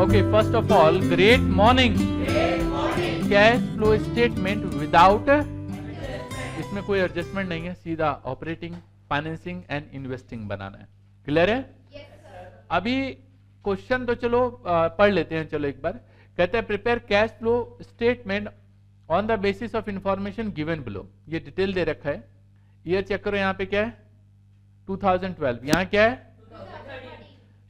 Okay, first of all, great morning. Cash flow statement without, इसमें कोई adjustment नहीं है, सीधा ऑपरेटिंग, फाइनेंसिंग एंड इन्वेस्टिंग बनाना है। क्लियर है? अभी क्वेश्चन तो चलो पढ़ लेते हैं। चलो एक बार कहते हैं prepare cash flow statement on the basis of information given below. ये डिटेल दे रखा है। ईयर चेक करो, यहाँ पे क्या है 2012, यहाँ क्या है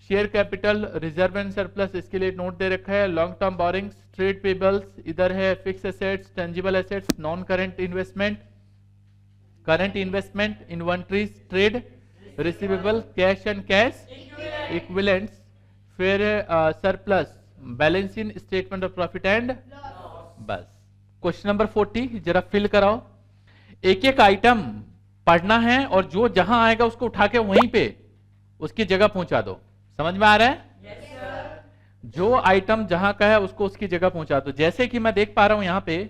share capital, reserve and surplus, इसके लिए नोट दे रखा है। Long term borrowings, trade payables, इधर है fixed assets, tangible assets, non current investment, current investment, inventories, trade receivable, cash and cash equivalents, फिर surplus, balance in statement of profit and बस। Question number 40 जरा fill कराओ। एक एक item पढ़ना है और जो जहां आएगा उसको उठा के वहीं पे उसकी जगह पहुंचा दो। समझ में आ रहा है? yes, जो आइटम जहां का है उसको उसकी जगह पहुंचा दो। जैसे कि मैं देख पा रहा हूं यहां पे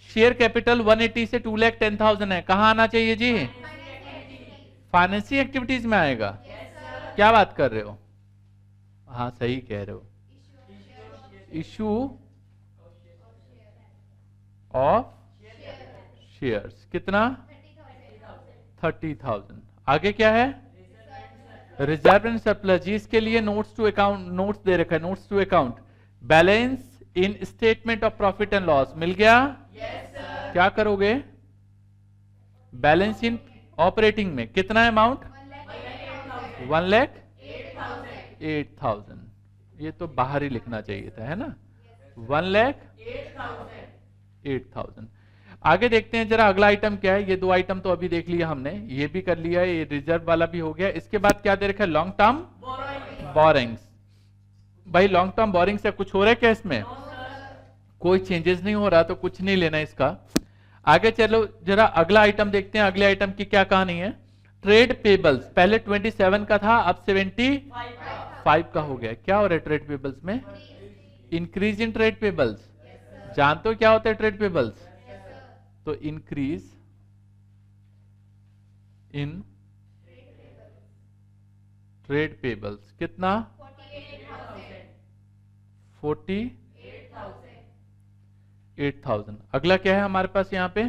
शेयर कैपिटल 180 से 2,10,000 है, कहां आना चाहिए जी? फाइनेंसिंग एक्टिविटीज में आएगा। yes, क्या बात कर रहे हो? हाँ सही कह रहे हो। इशू ऑफ शेयर्स कितना? 30,000। आगे क्या है? रिजर्व एंड सरप्लस जी, इसके लिए नोट्स टू अकाउंट, नोट्स दे रखा है, notes to account, balance in statement of profit and loss मिल गया। yes, क्या करोगे? बैलेंस इन ऑपरेटिंग में कितना अमाउंट? 1,08,000। ये तो बाहर ही लिखना चाहिए था, है ना? 1,08,000। आगे देखते हैं जरा अगला आइटम क्या है। ये दो आइटम तो अभी देख लिया हमने, ये भी कर लिया, ये रिजर्व वाला भी हो गया। इसके बाद क्या दे रखा है? Long term borings. भाई लॉन्ग टर्म बोरिंग से कुछ हो रहा है क्या इसमें? कोई चेंजेस नहीं हो रहा तो कुछ नहीं लेना इसका। आगे चलो जरा अगला आइटम देखते हैं। अगले आइटम की क्या कहानी है? ट्रेड पेबल्स, पहले 27 का था, अब 75 का हो गया। क्या हो रहा है ट्रेड पेबल्स में? Increase in trade payables. जानते हो क्या होता है ट्रेड पेबल्स? तो इंक्रीज इन ट्रेड पेबल्स कितना? 48,000। अगला क्या है हमारे पास यहाँ पे?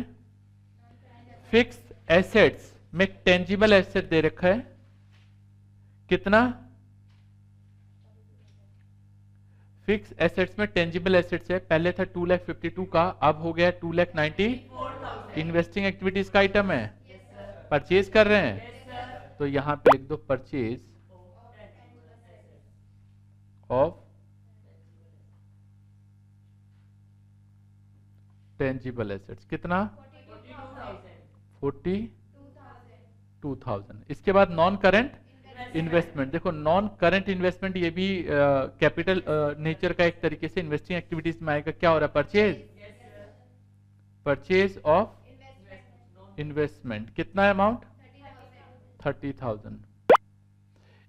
फिक्स एसेट्स में टेंजिबल एसेट दे रखा है कितना? फिक्स एसेट्स में टेंजिबल एसेट्स है, पहले था 2,52,000 का, अब हो गया 2,90,000। इन्वेस्टिंग एक्टिविटीज का आइटम है। परचेज कर रहे हैं तो यहां पे लिख दो परचेज ऑफ टेंजिबल एसेट्स कितना? 42,000। इसके बाद नॉन करंट इन्वेस्टमेंट, देखो नॉन करंट इन्वेस्टमेंट ये भी कैपिटल नेचर का एक तरीके से इन्वेस्टिंग एक्टिविटीज में आएगा। क्या हो रहा है? परचेज ऑफ इन्वेस्टमेंट कितना अमाउंट? 30,000।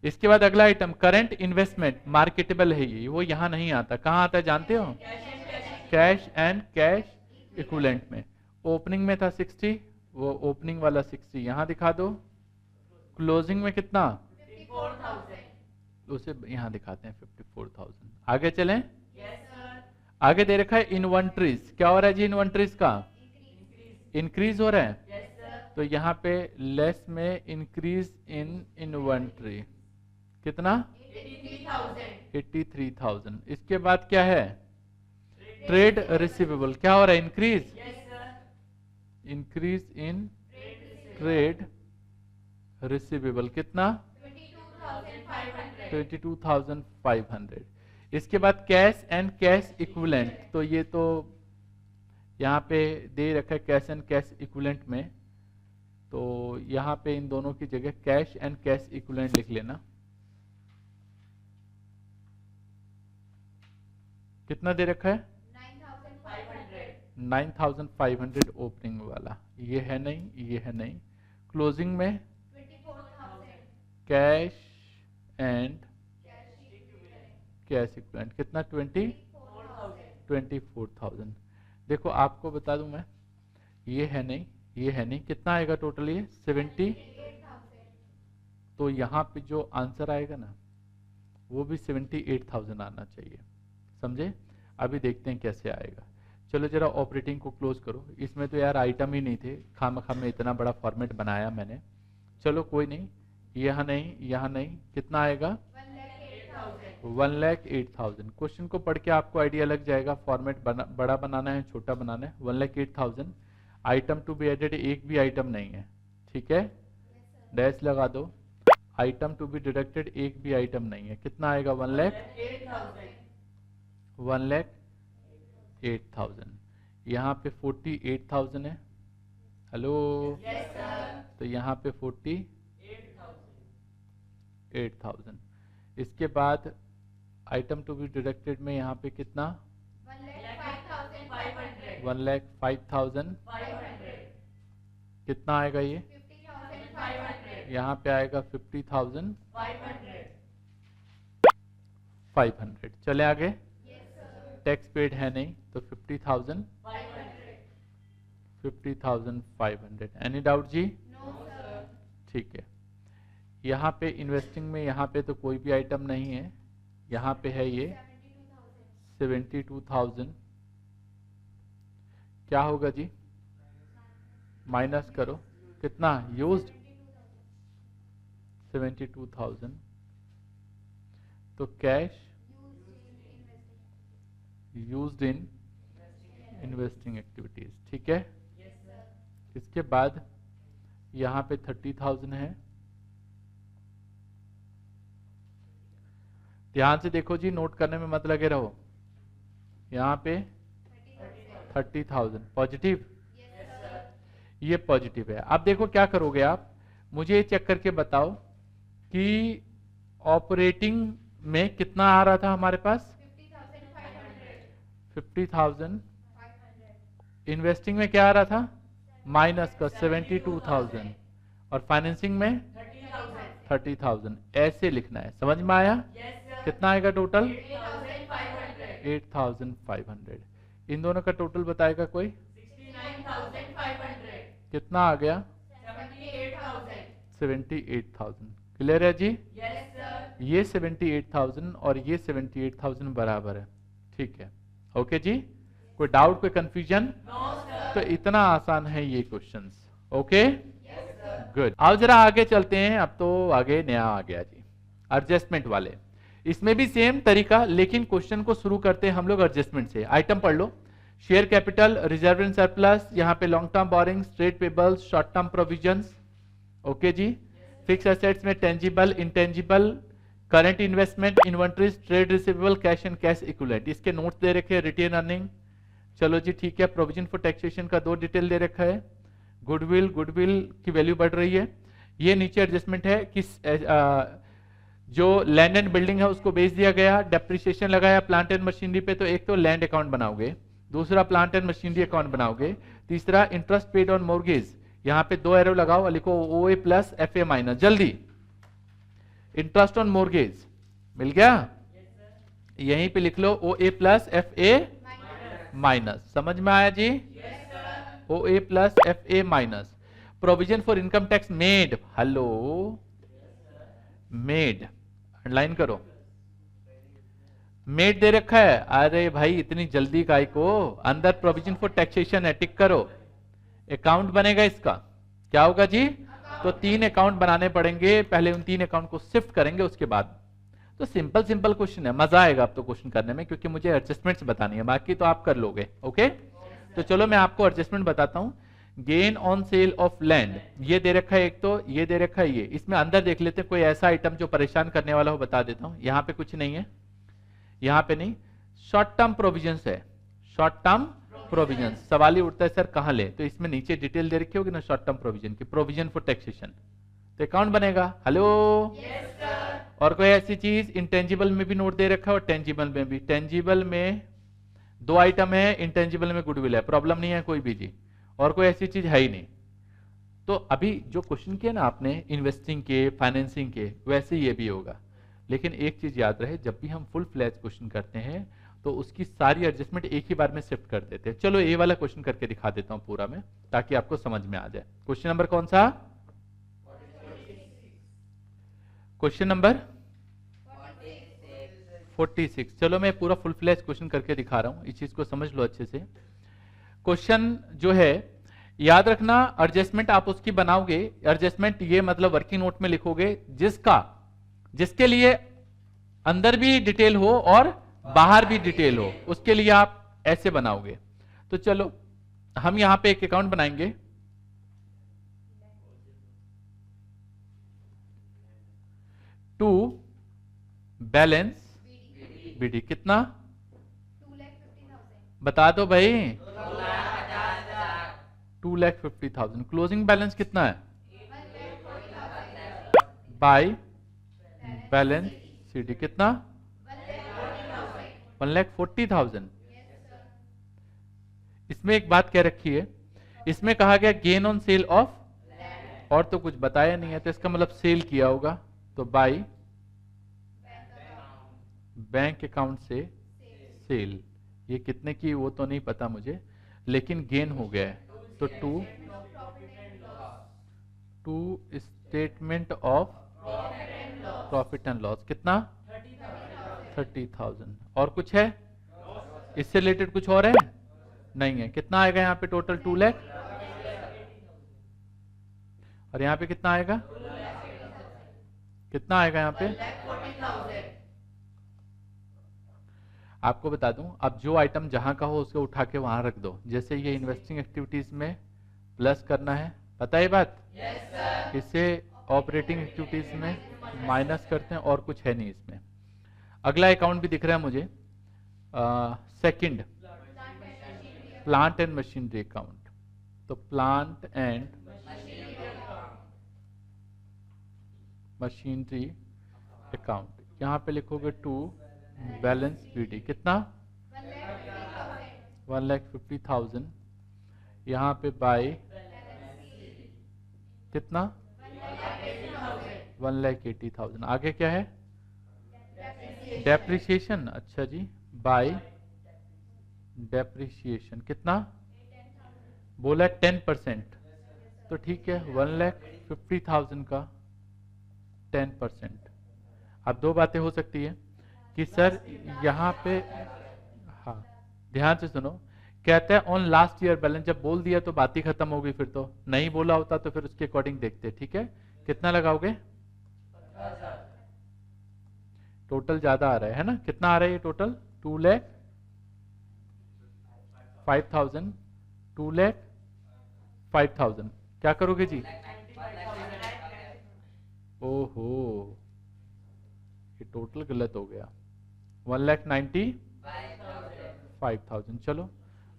इसके बाद अगला आइटम करंट इन्वेस्टमेंट, मार्केटेबल है ये, वो यहां नहीं आता। कहां आता है जानते हो? कैश एंड कैश इक्विवेलेंट में। ओपनिंग में था 60, वो ओपनिंग वाला 60 यहां दिखा दो। क्लोजिंग में कितना? 54,000, उसे यहां दिखाते हैं 54,000। आगे चलें। आगे दे रखा है इन्वेंट्रीज। क्या हो रहा है जी इन्वेंट्रीज का? इंक्रीज हो रहा है। तो यहाँ पे लेस में इंक्रीज इन इन्वेंट्री कितना? 83,000। इसके बाद क्या है? Trade receivable. क्या हो रहा है? Increase, increase in trade receivable कितना? 22,500। इसके बाद कैश एंड कैश इक्विवेलेंट, तो ये तो यहाँ पे दे रखा है कैश एंड कैश इक्विवेलेंट में, तो यहाँ पे इन दोनों की जगह कैश एंड कैश इक्विवेलेंट लिख लेना। कितना दे रखा है? 9,500 ओपनिंग वाला, ये है नहीं, ये है नहीं। क्लोजिंग में 24,000 कैश एंड कैश इक्विवेलेंट कितना? 24,000। देखो आपको बता दूं मैं, ये है नहीं, ये है नहीं, कितना आएगा टोटल? ये 78,000। तो यहाँ पे जो आंसर आएगा ना वो भी 78,000 आना चाहिए। समझे? अभी देखते हैं कैसे आएगा। चलो जरा ऑपरेटिंग को क्लोज करो। इसमें तो यार आइटम ही नहीं थे, खामखा में इतना बड़ा फॉर्मेट बनाया मैंने। चलो कोई नहीं, यहाँ नहीं, यहाँ नहीं, कितना आएगा? 1,08,000। क्वेश्चन को पढ़ के आपको आइडिया लग जाएगा फॉर्मेट बड़ा बनाना है छोटा बनाना है। 1,08,000 आइटम टू बी एडेड, एक भी आइटम नहीं है, ठीक है, डैश लगा दो। आइटम टू बी डिडक्टेड, एक भी आइटम नहीं है, कितना आएगा? 1,08,000। यहाँ पे 48,000 है, हेलो, तो यहाँ पे 48,000। इसके बाद आइटम टू बी डिडक्टेड में यहाँ पे कितना? 1,05,500। कितना आएगा ये? यहाँ पे आएगा 50,500। चले आगे। टैक्स पेड है नहीं तो 50,500। एनी डाउट जी? ठीक है। यहाँ पे इन्वेस्टिंग में यहाँ पे तो कोई भी आइटम नहीं है, यहाँ पे है ये 72,000। क्या होगा जी? माइनस करो, कितना यूज्ड? 72,000। तो cash used in investing activities, ठीक है। इसके बाद यहाँ पे 30,000 है। ध्यान से देखो जी, नोट करने में मत लगे रहो। यहाँ पे 30,000 पॉजिटिव, ये पॉजिटिव है। अब देखो क्या करोगे आप, मुझे ये चेक करके बताओ कि ऑपरेटिंग में कितना आ रहा था हमारे पास? 50,000। इन्वेस्टिंग में क्या आ रहा था? माइनस का 72,000। और फाइनेंसिंग में 30,000। ऐसे लिखना है, समझ में आया? कितना आएगा टोटल? 8,500। इन दोनों का टोटल बताएगा कोई? 69,500। कितना आ गया? 78,000। क्लियर है जी? Yes sir. ये 78,000 और ये 78,000 बराबर है, ठीक है। ओके जी, कोई डाउट, कोई कंफ्यूजन? No sir. तो इतना आसान है ये क्वेश्चंस। Okay good. आओ जरा आगे चलते हैं। अब तो आगे नया आ गया जी, एडजस्टमेंट वाले। इसमें भी सेम तरीका, लेकिन क्वेश्चन को शुरू करते हैं हम लोग एडजस्टमेंट से। आइटम पढ़ लो। Share capital, reserve and surplus, यहाँ पे long term borrowings, trade payables, short term provisions. Okay जी। फिक्स एसेट्स में tangible, intangible, current investment, inventories, trade receivable, cash and cash equivalent. इसके नोट्स दे रखे हैं, रिटेन अर्निंग। चलो जी ठीक है। प्रोविजन फॉर टैक्सेशन का 2 डिटेल दे रखा है। गुडविल, गुडविल की वैल्यू बढ़ रही है। ये नीचे एडजस्टमेंट है कि जो लैंड एंड बिल्डिंग है उसको बेच दिया गया, डेप्रिसिएशन लगाया प्लांट एंड मशीनरी पे, तो एक तो लैंड अकाउंट बनाओगे, दूसरा प्लांट एंड मशीनरी अकाउंट बनाओगे, तीसरा इंटरेस्ट पेड ऑन मोर्गेज। यहाँ पे 2 एरो लगाओ, लिखो OA प्लस FA माइनस। जल्दी, इंटरेस्ट ऑन मोर्गेज मिल गया? यहीं पे लिख लो OA प्लस FA माइनस। समझ में आया जी? OA plus FA minus. Provision for income tax made, hello, made underline करो। मेड दे रखा है, अरे भाई इतनी जल्दी काय को? अंदर प्रोविजन फॉर टैक्सेशन है, टिक करो। अकाउंट बनेगा इसका, क्या होगा जी? तो 3 अकाउंट बनाने पड़ेंगे, पहले उन 3 अकाउंट को शिफ्ट करेंगे उसके बाद। तो सिंपल सिंपल क्वेश्चन है, मजा आएगा अब तो क्वेश्चन करने में, क्योंकि मुझे एडजस्टमेंट्स बतानी है, बाकी तो आप कर लोगे। ओके तो चलो मैं आपको एडजस्टमेंट बताता हूं। Gain on sale of land, ये दे रखा है एक, तो ये दे रखा है ये। इसमें अंदर देख लेते हैं कोई ऐसा आइटम जो परेशान करने वाला हो, बता देता हूं। यहाँ पे कुछ नहीं है, यहाँ पे नहीं। शॉर्ट टर्म प्रोविजंस है, शॉर्ट टर्म प्रोविजंस। सवाल ही उठता है सर कहां ले, तो इसमें नीचे डिटेल दे रखी होगी ना शॉर्ट टर्म प्रोविजन की, प्रोविजन फॉर टैक्सेशन, तो अकाउंट बनेगा। हेलो और कोई ऐसी चीज? इंटेंजिबल में भी नोट दे रखा है और टेंजिबल में भी। टेंजिबल में 2 आइटम है, इंटेंजिबल में गुडविल है, प्रॉब्लम नहीं है कोई भी जी, और कोई ऐसी चीज है ही नहीं। तो अभी जो क्वेश्चन किया ना आपने इन्वेस्टिंग के, फाइनेंसिंग के, वैसे ये भी होगा। लेकिन एक चीज याद रहे, जब भी हम फुल फ्लैज क्वेश्चन करते हैं तो उसकी सारी एडजस्टमेंट एक ही बार में शिफ्ट कर देते हैं। चलो ये वाला क्वेश्चन करके दिखा देता हूं पूरा में, ताकि आपको समझ में आ जाए। क्वेश्चन नंबर कौन सा? Question number 46। चलो मैं पूरा फुल फ्लैश क्वेश्चन करके दिखा रहा हूं, इस चीज को समझ लो अच्छे से। क्वेश्चन जो है याद रखना, एडजस्टमेंट आप उसकी बनाओगे, एडजस्टमेंट ये मतलब वर्किंग नोट में लिखोगे जिसके लिए अंदर भी डिटेल हो और बाहर भी डिटेल हो, उसके लिए आप ऐसे बनाओगे। तो चलो हम यहां पे एक अकाउंट बनाएंगे, टू बैलेंस बीडी। कितना बता दो भाई? 2,50,000। क्लोजिंग बैलेंस कितना है? बाय बैलेंस सीडी कितना? 1,40,000। इसमें एक बात कह रखी है, इसमें कहा गया गेन ऑन सेल ऑफ, और तो कुछ बताया नहीं है, तो इसका मतलब सेल किया होगा। तो बाय बैंक अकाउंट से सेल, ये कितने की वो तो नहीं पता मुझे, लेकिन गेन हो गया है। तो to statement of profit and loss कितना? 30,000। और कुछ है इससे रिलेटेड? कुछ और है? नहीं है। कितना आएगा यहाँ पे टोटल? 2 लाख। और यहाँ पे कितना आएगा? कितना आएगा यहाँ पे? आपको बता दूं, अब जो आइटम जहां का हो उसको उठा के वहां रख दो। जैसे ये इन्वेस्टिंग एक्टिविटीज में प्लस करना है, पता है बात? इसे ऑपरेटिंग एक्टिविटीज में माइनस करते हैं, और कुछ है नहीं इसमें। अगला अकाउंट भी दिख रहा है मुझे, second plant and machinery account. तो प्लांट एंड मशीनरी अकाउंट, यहां पे लिखोगे टू बैलेंस बीडी। कितना? 1,50,000। यहां पे बाय कितना? 1,80,000। आगे क्या है? डेप्रिसिएशन। अच्छा जी, बाय डेप्रिसिएशन कितना? बोला 10%। तो ठीक है, 1,50,000 का 10%। अब दो बातें हो सकती है कि सर यहाँ पे, हाँ ध्यान से सुनो, कहते हैं ऑन लास्ट ईयर बैलेंस। जब बोल दिया तो बात ही खत्म हो गई, फिर तो नहीं बोला होता तो फिर उसके अकॉर्डिंग देखते। ठीक है, कितना लगाओगे? टोटल ज्यादा आ रहा है ना? कितना आ रहा है ये टोटल? 2,05,000। 2,05,000 क्या करोगे जी? ओहो, ये टोटल गलत हो गया। 1,95,000। चलो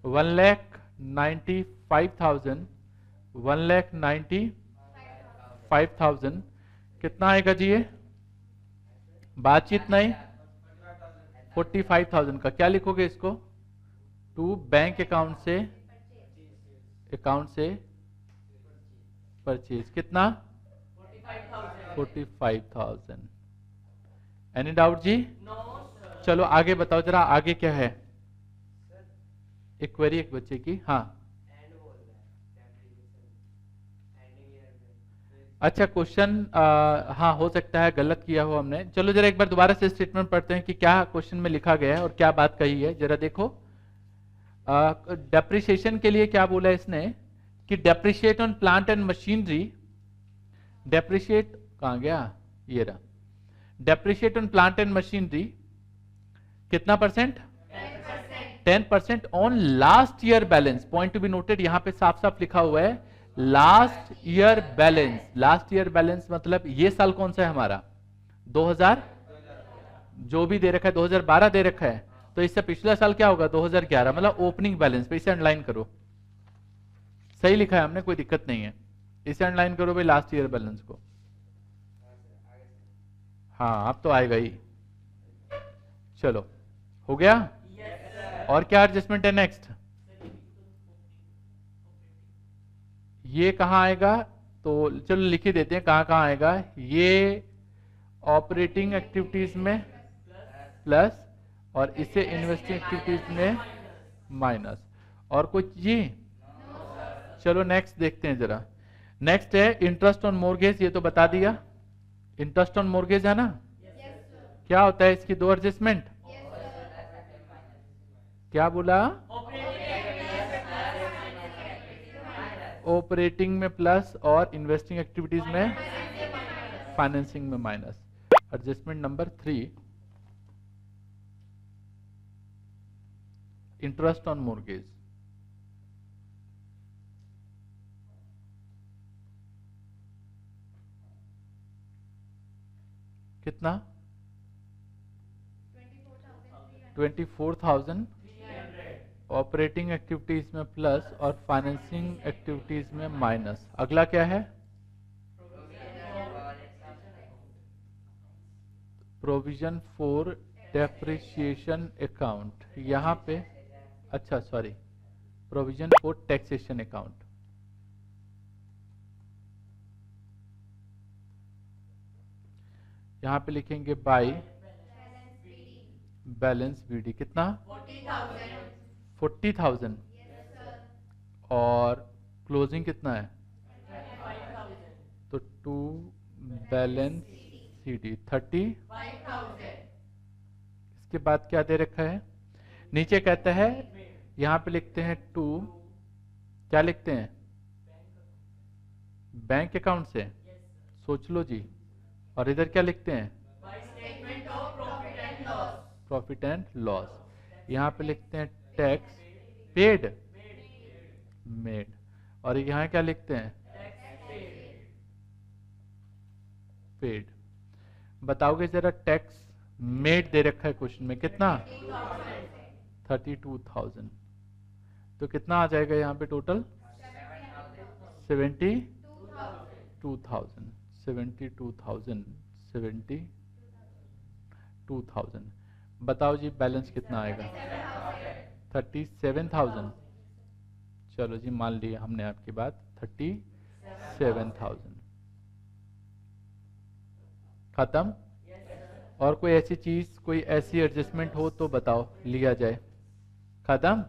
1,95,000, 1,95,000 कितना आएगा जी? ये बातचीत नहीं, 45,000 का क्या लिखोगे इसको? टू बैंक अकाउंट से परचेज। कितना? 45,000। एनी डाउट जी? चलो आगे बताओ जरा, आगे क्या है? एक क्वेरी एक बच्चे की। हाँ अच्छा, क्वेश्चन हाँ हो सकता है गलत किया हो हमने। चलो जरा एक बार दोबारा से स्टेटमेंट पढ़ते हैं कि क्या क्वेश्चन में लिखा गया है और क्या बात कही है। जरा देखो, डेप्रिसिएशन के लिए क्या बोला इसने कि depreciate on plant and machinery. Depreciate कहां गया? ये रहा। Depreciate on plant and machinery कितना percent? 10% on last year balance. Point to be noted, यहां पे साफ साफ लिखा हुआ है last year balance. Last year balance मतलब ये साल कौन सा है हमारा? 2000, जो भी दे रखा है 2012 दे रखा है, तो इससे पिछला साल क्या होगा? 2011, मतलब ओपनिंग बैलेंस पे। इसे अंडरलाइन करो, सही लिखा है हमने, कोई दिक्कत नहीं है। इसे अंडरलाइन करो भाई लास्ट ईयर बैलेंस को। हाँ अब तो आएगा ही। चलो हो गया। और क्या एडजस्टमेंट है नेक्स्ट? ये कहां आएगा? तो चलो लिख ही देते हैं कहां कहां आएगा। ये ऑपरेटिंग एक्टिविटीज में प्लस, और इसे इन्वेस्टिंग एक्टिविटीज में माइनस। और कुछ जी? चलो नेक्स्ट देखते हैं जरा। नेक्स्ट है इंटरेस्ट ऑन मोर्गेज। ये तो बता दिया, इंटरेस्ट ऑन मोर्गेज है ना? क्या होता है इसकी दो एडजस्टमेंट? क्या बोला? ऑपरेटिंग में प्लस और इन्वेस्टिंग एक्टिविटीज में, फाइनेंसिंग में minus. Adjustment number 3, interest on mortgage. कितना? 24,000 ऑपरेटिंग एक्टिविटीज में प्लस और फाइनेंसिंग एक्टिविटीज में माइनस। अगला क्या है? Provision for depreciation account. यहां पे अच्छा sorry, provision for taxation account. यहां पे लिखेंगे बाय बैलेंस बीडी। कितना? 40,000 और क्लोजिंग कितना है? तो टू बैलेंस सीडी 35,000। इसके बाद क्या दे रखा है? नीचे कहता है, यहां पे लिखते हैं टू, क्या लिखते हैं? बैंक अकाउंट से। सोच लो जी। और इधर क्या लिखते हैं? Profit and loss. यहां पे लिखते हैं टैक्स पेड मेड। और यहां क्या लिखते हैं? पेड। बताओगे जरा, टैक्स मेड दे रखा है क्वेश्चन में, कितना? 32,000। तो कितना आ जाएगा यहाँ पे टोटल? 72,000। 72,000। बताओ जी बैलेंस कितना आएगा? 37,000। चलो जी, मान लिया हमने आपकी बात, 37,000। खत्म? और कोई ऐसी चीज, कोई ऐसी एडजस्टमेंट हो तो बताओ, लिया जाए। खत्म?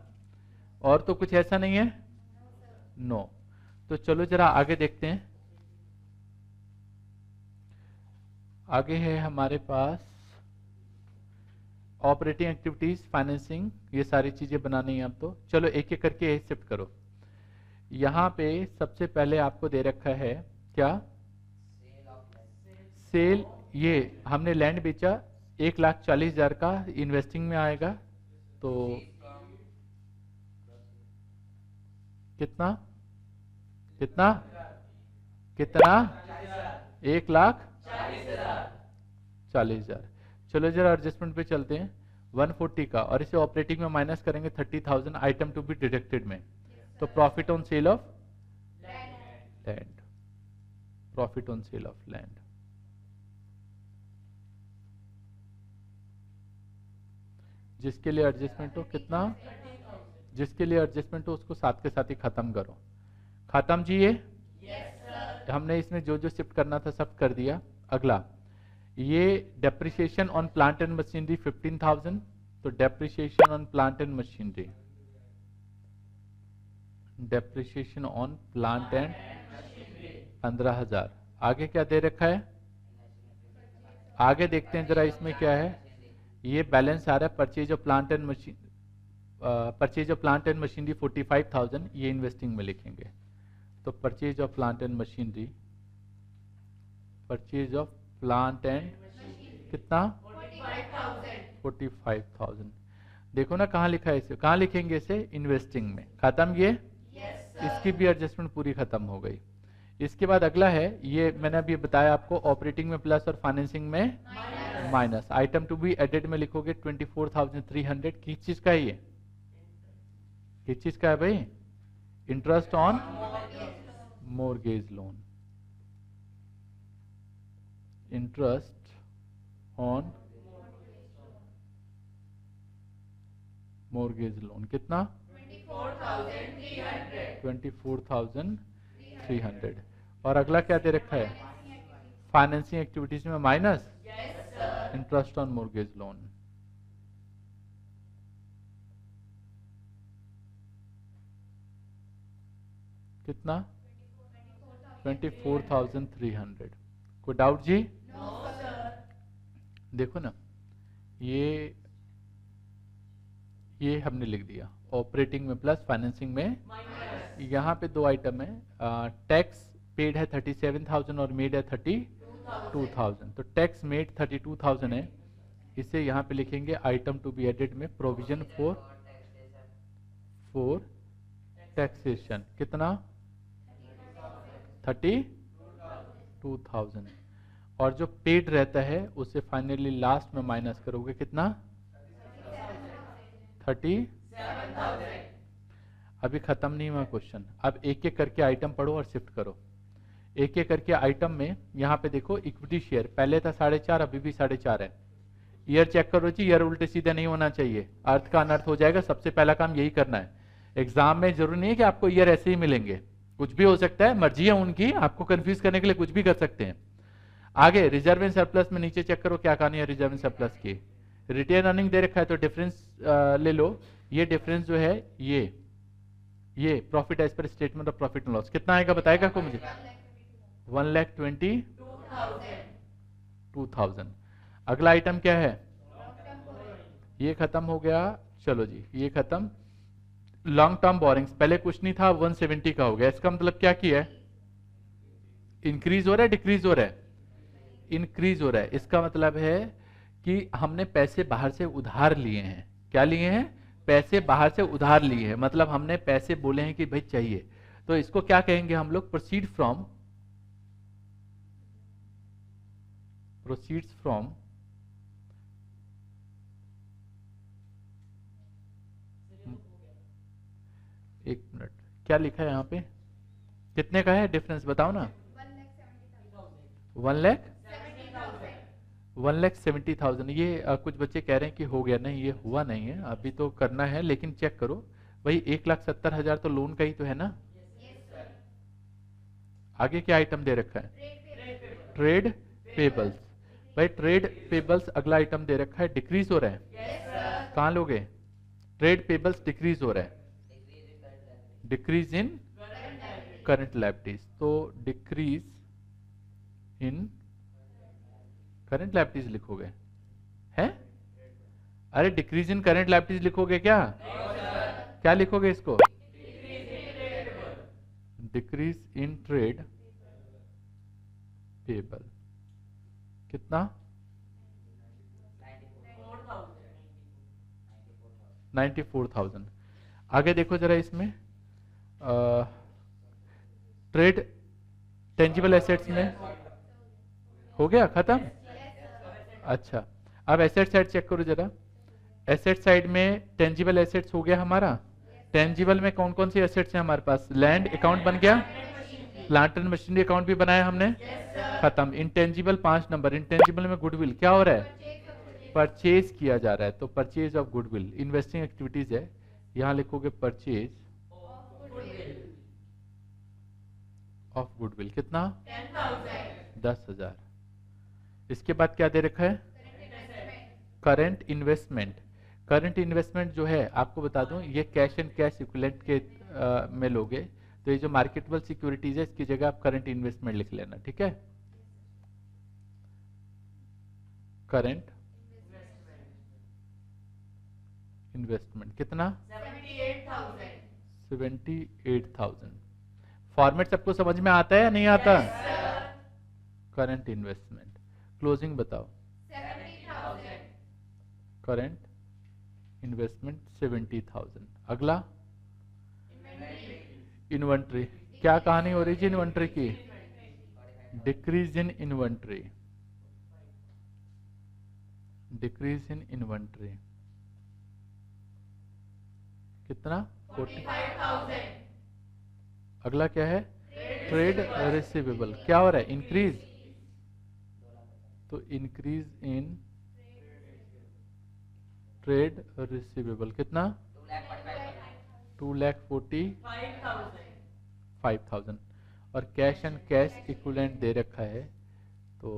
और तो कुछ ऐसा नहीं है? नो। तो चलो जरा आगे देखते हैं। आगे है हमारे पास ऑपरेटिंग एक्टिविटीज, फाइनेंसिंग, ये सारी चीजें बनानी है। अब तो चलो एक एक करके शिफ्ट करो। यहां पे सबसे पहले आपको दे रखा है क्या? सेल। ये हमने लैंड बेचा 1,40,000 का, इन्वेस्टिंग में आएगा तो कितना? कितना? कितना? 1,40,000। चलो जरा एडजस्टमेंट पे चलते हैं। 140 का, और इसे ऑपरेटिंग में माइनस करेंगे 30,000 आइटम टू बी डिडक्टेड में। तो profit on sale of land. Profit on sale of land. जिसके लिए एडजस्टमेंट हो, कितना? जिसके लिए एडजस्टमेंट हो उसको साथ के साथ ही खत्म करो। खत्म जी? ये हमने इसमें जो जो शिफ्ट करना था सब कर दिया। अगला ये depreciation on plant and machinery 15,000। तो depreciation on plant and machinery, depreciation on plant and 15,000। आगे क्या दे रखा है? आगे देखते हैं जरा इसमें क्या है। ये बैलेंस आ रहा है purchase of plant and machine, purchase of plant and machinery 45,000, ये इन्वेस्टिंग में लिखेंगे। तो purchase of plant and machinery, purchase of plant and कितना? 45,000। देखो ना कहाँ लिखा है इसे, कहाँ लिखेंगे इसे? इन्वेस्टिंग में। खत्म ये? इसकी भी एडजस्टमेंट पूरी खत्म हो गई। इसके बाद अगला है, ये मैंने अभी बताया आपको, ऑपरेटिंग में प्लस और फाइनेंसिंग में minus. Item to be added में लिखोगे 24,300। किस चीज का है ये? किस चीज का है भाई? Interest on mortgage loan. Interest on mortgage loan. कितना? 24,300। और अगला क्या दे रखा है? फाइनेंसिंग एक्टिविटीज में minus interest on mortgage loan. कितना? 24,300। कोई डाउट जी? देखो ना, ये हमने लिख दिया, ऑपरेटिंग में प्लस, फाइनेंसिंग में यहाँ पे दो आइटम है, टैक्स पेड है 37,000 और मेड है 32,000। तो टैक्स मेड 32,000 है, इसे यहाँ पे लिखेंगे आइटम टू बी एडेड में प्रोविजन फॉर टैक्सेशन। कितना? 32,000। और जो पेड रहता है उसे फाइनली लास्ट में माइनस करोगे, कितना? 37,000। अभी खत्म नहीं हुआ क्वेश्चन, अब एक एक करके आइटम पढ़ो और शिफ्ट करो। एक एक करके आइटम में यहाँ पे देखो, इक्विटी शेयर पहले था 4.5, अभी भी 4.5 है। ईयर चेक करो जी, ईयर उल्टे सीधे नहीं होना चाहिए, अर्थ का अनर्थ हो जाएगा। सबसे पहला काम यही करना है। एग्जाम में जरूरी नहीं है कि आपको ईयर ऐसे ही मिलेंगे, कुछ भी हो सकता है, मर्जी है उनकी, आपको कंफ्यूज करने के लिए कुछ भी कर सकते हैं। आगे रिजर्व एंड सरप्लस में नीचे चेक करो क्या कहानी है रिजर्व एंड सरप्लस की। रिटेन अर्निंग दे रखा है तो डिफरेंस ले लो। ये डिफरेंस जो है ये profit as per statement of profit and loss कितना आएगा बताएगा को मुझे? 1,22,000। अगला आइटम क्या है? ये खत्म हो गया, चलो जी ये खत्म। लॉन्ग टर्म बोरिंग्स पहले कुछ नहीं था, 170 का हो गया। इसका मतलब क्या किया है? इंक्रीज हो रहा है, डिक्रीज हो रहा है? इंक्रीज हो रहा है। इसका मतलब है कि हमने पैसे बाहर से उधार लिए हैं। क्या लिए हैं? पैसे बाहर से उधार लिए हैं, मतलब हमने पैसे बोले हैं कि भाई चाहिए, तो इसको क्या कहेंगे हम लोग? प्रोसीड्स फ्रॉम एक मिनट, क्या लिखा है यहाँ पे? कितने का है डिफरेंस बताओ ना? 1,70,000। ये कुछ बच्चे कह रहे हैं कि हो गया, नहीं ये हुआ नहीं है, अभी तो करना है, लेकिन चेक करो भाई 1,70,000 तो लोन का ही तो है ना। आगे क्या आइटम दे रखा है? Trade payables. भाई ट्रेड पेबल्स अगला आइटम दे रखा है, डिक्रीज हो रहा है। कहाँ लोगे? ट्रेड पेबल्स डिक्रीज हो रहा है, डिक्रीज इन करंट लायबिलिटीज। तो डिक्रीज इन करंट लायबिलिटीज लिखोगे है? अरे डिक्रीज इन करंट लायबिलिटीज लिखोगे क्या? क्या लिखोगे इसको? Decrease in trade payable. कितना? 94,000। आगे देखो जरा इसमें, ट्रेड टेंजिबल एसेट्स में हो गया खत्म। अच्छा अब एसेट साइड चेक करो जरा। एसेट साइड में टेंजिबल एसेट्स हो गया हमारा। टेंजिबल में कौन कौन सी एसेट्स हैं हमारे पास? लैंड अकाउंट बन गया, प्लांट एंड मशीनरी अकाउंट भी बनाया हमने, खत्म। इंटेंजिबल 5 नंबर, इंटेंजिबल में गुडविल क्या हो रहा है? परचेज किया जा रहा है, तो purchase of goodwill investing activities है, यहां लिखोगे परचेज ऑफ गुडविल। कितना? 10,000। इसके बाद क्या दे रखा है? Current investment. करंट इन्वेस्टमेंट जो है आपको बता दूं, ये कैश एंड कैश इक्विवेलेंट के में लोगे, तो ये जो मार्केटेबल सिक्योरिटीज है इसकी जगह आप करंट इन्वेस्टमेंट लिख लेना, ठीक है? करंट इन्वेस्टमेंट कितना? 78,000। फॉर्मेट सबको समझ में आता है या नहीं आता? Current investment. क्लोजिंग बताओ। Current investment 70,000। अगला इन्वेंट्री। क्या कहानी हो रही है इन्वेंट्री की? Decrease in inventory, decrease in inventory कितना? 45,000। अगला क्या है? Trade receivable. क्या हो रहा है? इंक्रीज, तो इंक्रीज इन ट्रेड रिसीवेबल कितना? 2,45,000। और कैश एंड कैश इक्विवेलेंट दे रखा है, तो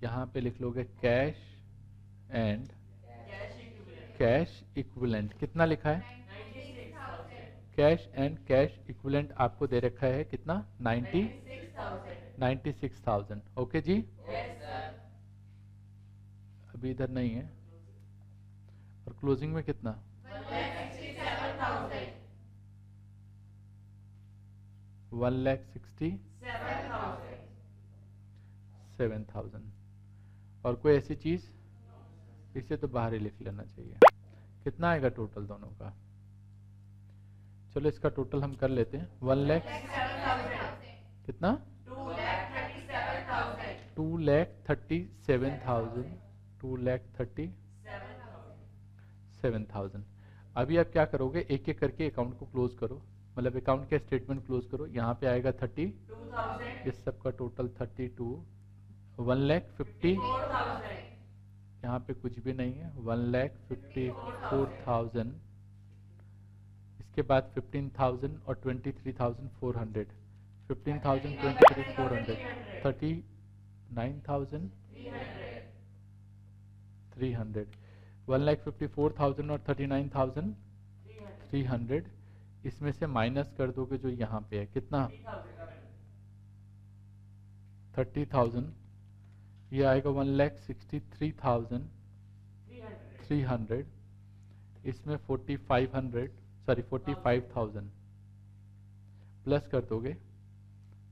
यहां पे लिख लोगे कैश एंड कैश इक्विवेलेंट। कितना लिखा है? कैश एंड कैश इक्विवेलेंट आपको दे रखा है कितना? 96,000। ओके जी, अभी इधर नहीं है, और क्लोजिंग में कितना? 1,67,000। और कोई ऐसी चीज? इसे तो बाहर ही लिख लेना चाहिए। कितना आएगा टोटल दोनों का? चलो इसका टोटल हम कर लेते हैं। 1 लाख कितना? 2,37,000। 2,37,000। अभी आप क्या करोगे, एक एक करके अकाउंट को क्लोज करो, मतलब अकाउंट का स्टेटमेंट क्लोज करो। यहाँ पे आएगा 30, इस सब का टोटल 32, 1,50,000। यहाँ पे कुछ भी नहीं है, 1,54,000। इसके बाद 15,000 और 23,400। 15,000 23,400 39,300। 1,54,000 और 39,300 इसमें से माइनस कर दोगे जो यहाँ पे है, कितना? 30,000। ये आएगा 1,63,300। इसमें 45,000 प्लस कर दोगे,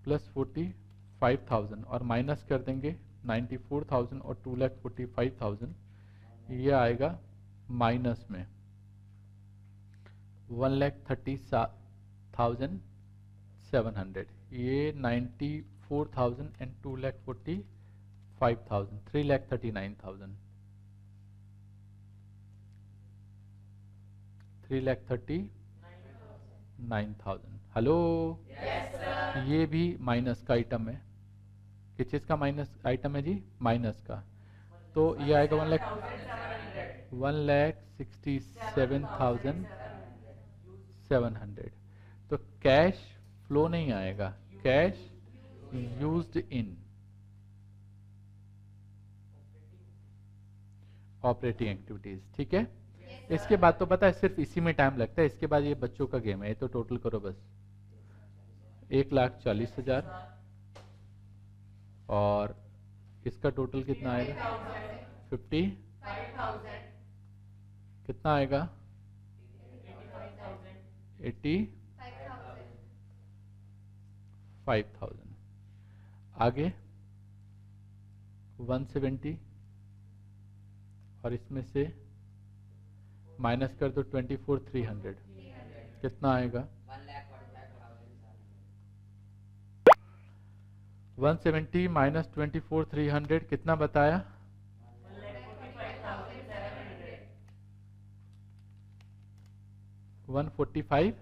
प्लस 45,000 और माइनस कर देंगे 94,000 और 2,45,000। ये आएगा माइनस में 1,30,700। ये 94,000 एंड 2,45,000, 3,39,000। 3,39,000। हेलो, ये भी माइनस का आइटम है। किस चीज का माइनस आइटम है जी? माइनस का। तो ये आएगा 1,67,700। तो कैश फ्लो नहीं आएगा, cash used in operating activities. ठीक है, इसके बाद तो पता है सिर्फ इसी में टाइम लगता है। इसके बाद ये बच्चों का गेम है। ये तो टोटल करो बस। 1,40,000 और इसका टोटल कितना आएगा? 50 कितना आएगा? 85,000। आगे 170 और इसमें से माइनस कर दो 24,300। कितना आएगा? 170 माइनस 24,300 कितना बताया? 145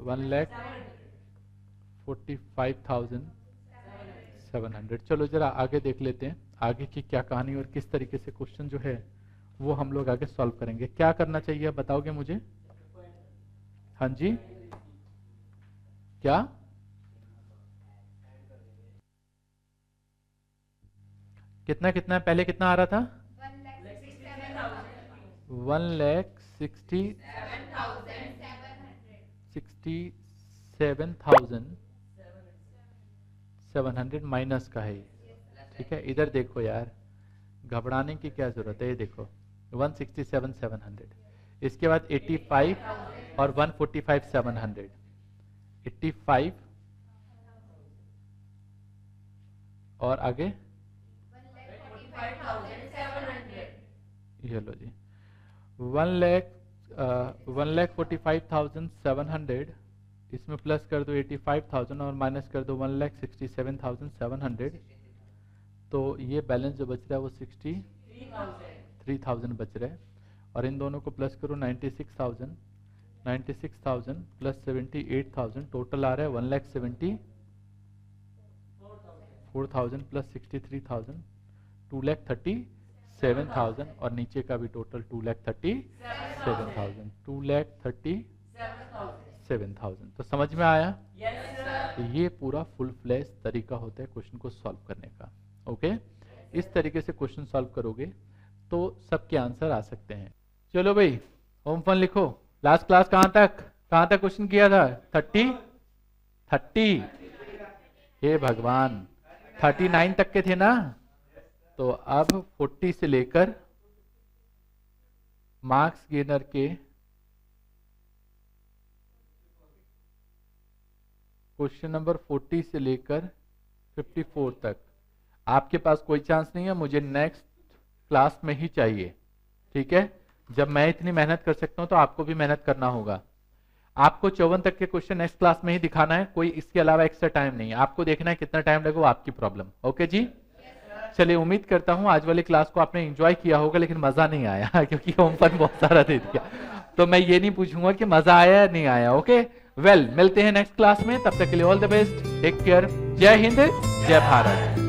1,45,700। चलो जरा आगे देख लेते हैं आगे की क्या कहानी और किस तरीके से क्वेश्चन जो है वो हम लोग आगे सॉल्व करेंगे। क्या करना चाहिए बताओगे मुझे? हाँ जी, क्या? कितना कितना पहले कितना आ रहा था? 1,67,700 माइनस का है। ठीक है, इधर देखो यार, घबराने की क्या जरूरत है। ये देखो 1,67,700, इसके बाद 85 और 145,700। 85 और आगे ये लो जी 1,45,700। इसमें प्लस कर दो 85,000 और माइनस कर दो 1,67,700। तो ये बैलेंस जो बच रहा है वो 63,000 बच रहा है। और इन दोनों को प्लस करो 96,000 प्लस 78,000 टोटल आ रहा है 1,74,000 प्लस 63,000 2,37,000 और नीचे का भी टोटल 2,37,000 2,37,000। तो समझ में आया? तो ये पूरा फुल फ्लैश तरीका होता है क्वेश्चन को सॉल्व करने का। ओके, इस तरीके से क्वेश्चन सॉल्व करोगे तो सबके आंसर आ सकते हैं। चलो भाई होम फन लिखो। लास्ट क्लास कहां तक क्वेश्चन किया था? 30 हे भगवान 39 तक के थे ना। तो अब 40 से लेकर मार्क्स गेनर के क्वेश्चन नंबर 40 से लेकर 54 तक आपके पास कोई चांस नहीं है, मुझे नेक्स्ट क्लास में ही चाहिए। ठीक है, जब मैं इतनी मेहनत कर सकता हूं तो आपको भी मेहनत करना होगा। आपको 54 तक के क्वेश्चन नेक्स्ट क्लास में ही दिखाना है, कोई इसके अलावा एक्स्ट्रा टाइम नहीं है। आपको देखना है कितना टाइम लगेगा, आपकी प्रॉब्लम। ओके जी, चलिए उम्मीद करता हूं आज वाली क्लास को आपने एंजॉय किया होगा, लेकिन मजा नहीं आया क्योंकि होमवर्क बहुत सारा दे दिया। तो मैं ये नहीं पूछूंगा कि मजा आया या नहीं आया। ओके वेल, मिलते हैं नेक्स्ट क्लास में, तब तक के लिए all the best, take care, जय हिंद, जय भारत।